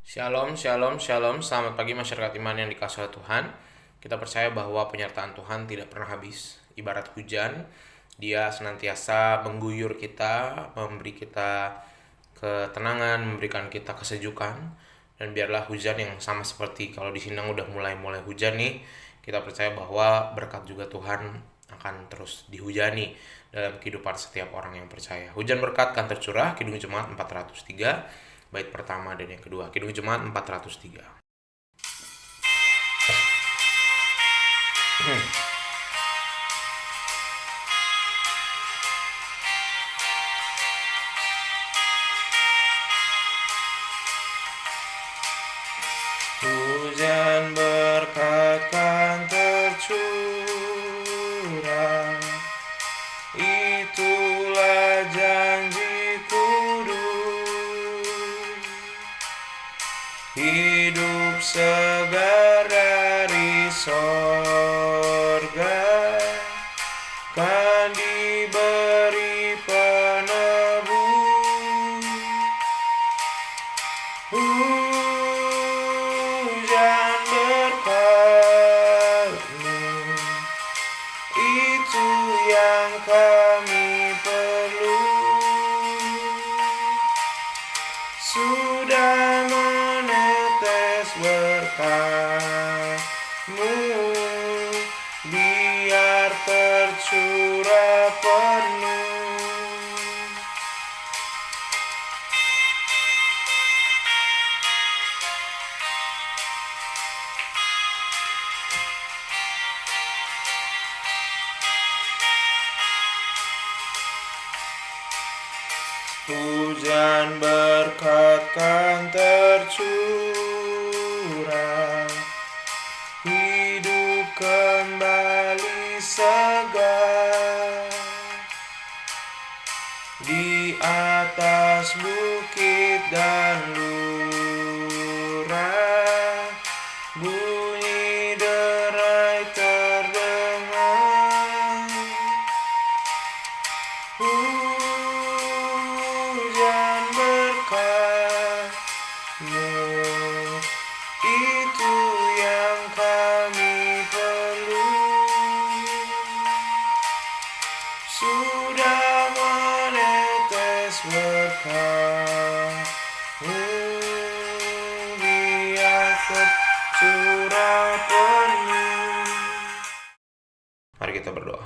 Shalom, shalom, shalom. Selamat pagi masyarakat iman yang dikasihi oleh Tuhan. Kita percaya bahwa penyertaan Tuhan tidak pernah habis. Ibarat hujan, dia senantiasa mengguyur kita, memberi kita ketenangan, memberikan kita kesejukan. Dan biarlah hujan yang sama seperti kalau di Sindang udah mulai hujan nih, kita percaya bahwa berkat juga Tuhan akan terus dihujani dalam kehidupan setiap orang yang percaya. Hujan berkat akan tercurah. Kidung Jemaat 403 bait pertama dan yang kedua. Kidung Jemaat 403. Hujan berkat kan tercurah, itulah janji kudus. Hidup segar dari sorga kan diberi penebus. Hujan berkat-Mu, itu yang kami perlu. Sudah menetes berkat-Mu, biar tercurah penuh. Hujan berkat kan tercurah, hidup kembali segar. Di atas bukit dan lurah, bunyi derai terdengar. Hujan berkat-Mu, itu yang kami perlu. Sudah menetes berkat-Mu, biar tercurah penuh. Mari kita berdoa.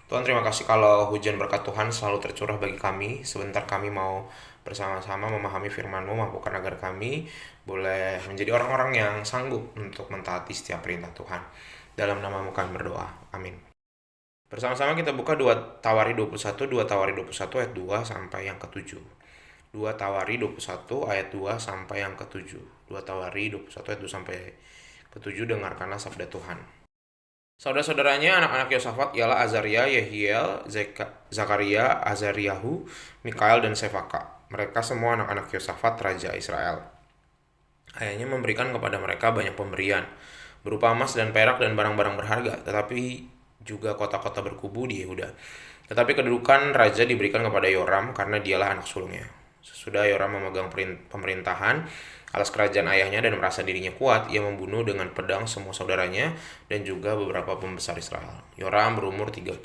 Tuhan, terima kasih kalau hujan berkat Tuhan selalu tercurah bagi kami. Sebentar kami mau bersama-sama memahami firman-Mu, mampukan agar kami boleh menjadi orang-orang yang sanggup untuk mentaati setiap perintah Tuhan. Dalam nama-Mu kami berdoa. Amin. Bersama-sama kita buka 2 Tawari 21, 2 Tawari 21 ayat 2 sampai yang ke-7. 2 Tawari 21 ayat 2 sampai yang ke-7. 2 Tawari 21 ayat 2 sampai ke-7, dengarkanlah sabda Tuhan. Saudara-saudaranya anak-anak Yosafat ialah Azaria, Yehiel, Zakaria, Azariyahu, Mikael, dan Sefaka. Mereka semua anak-anak Yosafat, Raja Israel. Ayahnya memberikan kepada mereka banyak pemberian, berupa emas dan perak dan barang-barang berharga, tetapi juga kota-kota berkubu di Yehuda. Tetapi kedudukan raja diberikan kepada Yoram karena dialah anak sulungnya. Sesudah Yoram memegang pemerintahan atas kerajaan ayahnya dan merasa dirinya kuat, ia membunuh dengan pedang semua saudaranya dan juga beberapa pembesar Israel. Yoram berumur 32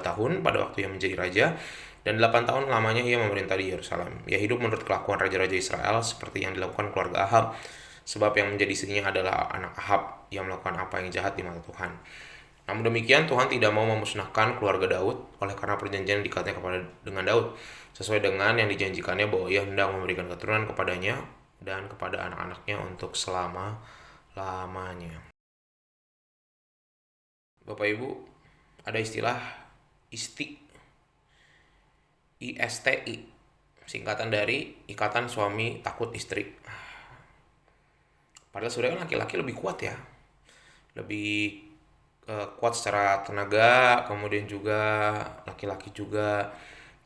tahun pada waktu ia menjadi raja, dan 8 tahun lamanya ia memerintah di Yerusalem. Ia hidup menurut kelakuan raja-raja Israel seperti yang dilakukan keluarga Ahab, sebab yang menjadi istrinya adalah anak Ahab yang melakukan apa yang jahat di mata Tuhan. Namun demikian, Tuhan tidak mau memusnahkan keluarga Daud oleh karena perjanjian yang dikatnya dengan Daud, sesuai dengan yang dijanjikannya bahwa ia hendak memberikan keturunan kepadanya dan kepada anak-anaknya untuk selama-lamanya. Bapak Ibu, ada istilah ISTI, ISTI, singkatan dari Ikatan Suami Takut Istri. Padahal sebenarnya laki-laki lebih kuat ya, lebih kuat secara tenaga. Kemudian juga laki-laki juga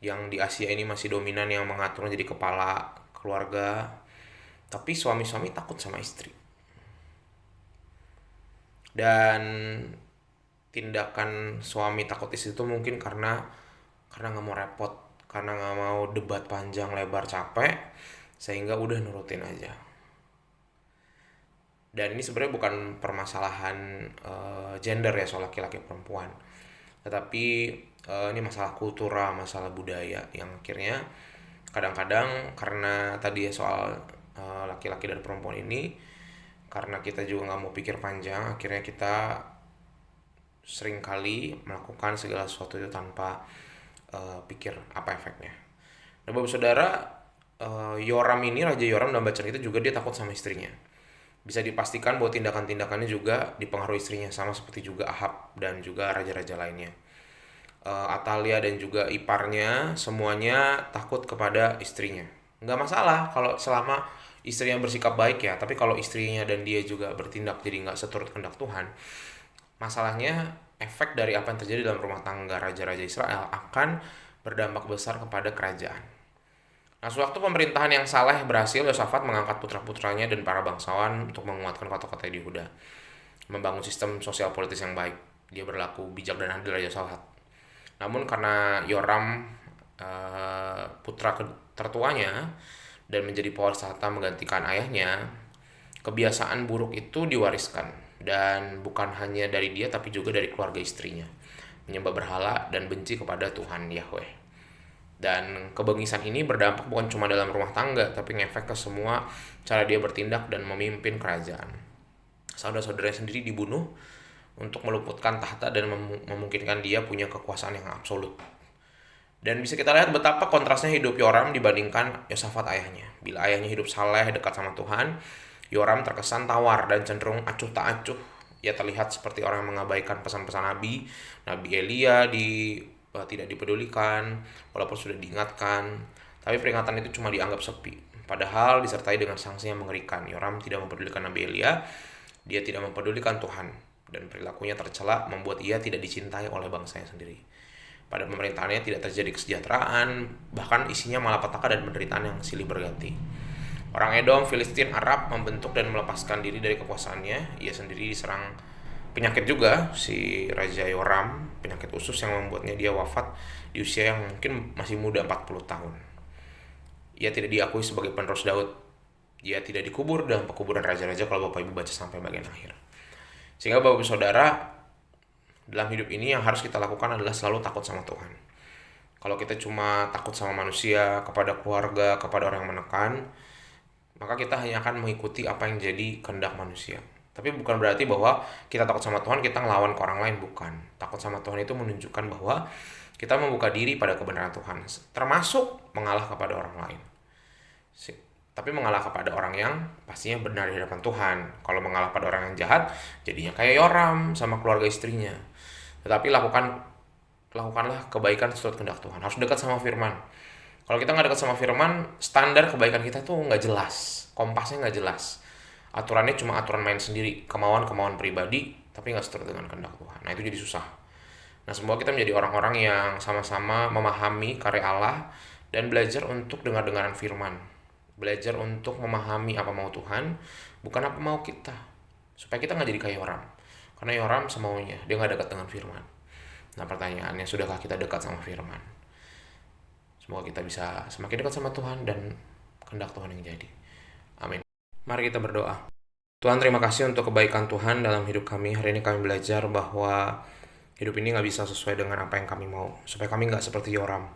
yang di Asia ini masih dominan yang mengatur jadi kepala keluarga. Tapi suami-suami takut sama istri. Dan tindakan suami takut istri itu mungkin karena nggak mau repot, karena nggak mau debat panjang lebar capek, sehingga udah nurutin aja. Dan ini sebenarnya bukan permasalahan gender ya, soal laki-laki perempuan, tetapi ini masalah kultural, masalah budaya yang akhirnya kadang-kadang karena tadi ya soal laki-laki dan perempuan ini, karena kita juga nggak mau pikir panjang, akhirnya kita seringkali melakukan segala sesuatu itu tanpa pikir apa efeknya. Nah, Bapak Saudara, Yoram ini, Raja Yoram dalam bacaan itu juga dia takut sama istrinya. Bisa dipastikan bahwa tindakan-tindakannya juga dipengaruhi istrinya, sama seperti juga Ahab dan juga raja-raja lainnya. Atalia dan juga iparnya semuanya takut kepada istrinya. Nggak masalah kalau selama istrinya bersikap baik ya, tapi kalau istrinya dan dia juga bertindak jadi nggak seturut kehendak Tuhan, masalahnya efek dari apa yang terjadi dalam rumah tangga raja-raja Israel akan berdampak besar kepada kerajaan. Nah, sewaktu pemerintahan yang saleh berhasil, Yosafat mengangkat putra-putranya dan para bangsawan untuk menguatkan kota-kota di Yehuda, membangun sistem sosial politis yang baik. Dia berlaku bijak dan adil, Raja Yosafat. Namun karena Yoram putra tertuanya dan menjadi pewaris tahta menggantikan ayahnya, kebiasaan buruk itu diwariskan, dan bukan hanya dari dia tapi juga dari keluarga istrinya, menyembah berhala dan benci kepada Tuhan Yahweh. Dan kebengisan ini berdampak bukan cuma dalam rumah tangga, tapi ngefek ke semua cara dia bertindak dan memimpin kerajaan. Saudara-saudaranya sendiri dibunuh untuk meluputkan tahta dan memungkinkan dia punya kekuasaan yang absolut. Dan bisa kita lihat betapa kontrasnya hidup Yoram dibandingkan Yosafat ayahnya. Bila ayahnya hidup saleh, dekat sama Tuhan, Yoram terkesan tawar dan cenderung acuh tak acuh. Ia terlihat seperti orang yang mengabaikan pesan-pesan Nabi Elia tidak dipedulikan, walaupun sudah diingatkan, tapi peringatan itu cuma dianggap sepi. Padahal disertai dengan sanksi yang mengerikan. Yoram tidak mempedulikan Nabi Elia, dia tidak mempedulikan Tuhan, dan perilakunya tercela membuat ia tidak dicintai oleh bangsanya sendiri. Pada pemerintahannya tidak terjadi kesejahteraan, bahkan isinya malapetaka dan penderitaan yang silih berganti. Orang Edom, Filistin, Arab membentuk dan melepaskan diri dari kekuasaannya. Ia sendiri diserang penyakit juga, si Raja Yoram, penyakit usus yang membuatnya dia wafat di usia yang mungkin masih muda, 40 tahun. Ia tidak diakui sebagai penerus Daud. Ia tidak dikubur dalam pekuburan raja-raja kalau Bapak Ibu baca sampai bagian akhir. Sehingga Bapak Ibu Saudara, dalam hidup ini yang harus kita lakukan adalah selalu takut sama Tuhan. Kalau kita cuma takut sama manusia, kepada keluarga, kepada orang yang menekan, maka kita hanya akan mengikuti apa yang jadi kehendak manusia. Tapi bukan berarti bahwa kita takut sama Tuhan, kita ngelawan ke orang lain, bukan. Takut sama Tuhan itu menunjukkan bahwa kita membuka diri pada kebenaran Tuhan, termasuk mengalah kepada orang lain. Tapi mengalah kepada orang yang pastinya benar di hadapan Tuhan. Kalau mengalah pada orang yang jahat, jadinya kayak Yoram sama keluarga istrinya. Tetapi lakukanlah kebaikan sesuai kehendak Tuhan. Harus dekat sama firman. Kalau kita nggak dekat sama firman, standar kebaikan kita tuh nggak jelas, kompasnya nggak jelas. Aturannya cuma aturan main sendiri, kemauan-kemauan pribadi, tapi nggak seturut dengan kehendak Tuhan. Nah, itu jadi susah. Nah, semoga kita menjadi orang-orang yang sama-sama memahami karya Allah dan belajar untuk dengar-dengaran firman. Belajar untuk memahami apa mau Tuhan, bukan apa mau kita. Supaya kita nggak jadi kayak Yoram. Karena Yoram semaunya, dia nggak dekat dengan firman. Nah, pertanyaannya, sudahkah kita dekat sama firman? Semoga kita bisa semakin dekat sama Tuhan dan kehendak Tuhan yang jadi. Amin. Mari kita berdoa. Tuhan, terima kasih untuk kebaikan Tuhan dalam hidup kami. Hari ini kami belajar bahwa hidup ini gak bisa sesuai dengan apa yang kami mau. Supaya kami gak seperti Yoram.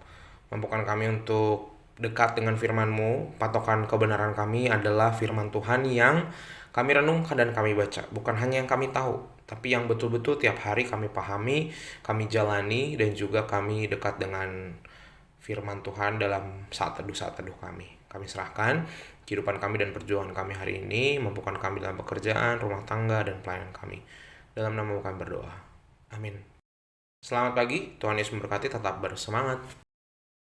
Mampukan kami untuk dekat dengan firman-Mu. Patokan kebenaran kami adalah firman Tuhan yang kami renungkan dan kami baca. Bukan hanya yang kami tahu, tapi yang betul-betul tiap hari kami pahami, kami jalani, dan juga kami dekat dengan firman Tuhan dalam saat teduh kami. Kami serahkan kehidupan kami dan perjuangan kami hari ini, mampukan kami dalam pekerjaan, rumah tangga, dan pelayanan kami. Dalam nama kami berdoa. Amin. Selamat pagi, Tuhan Yesus memberkati, tetap bersemangat.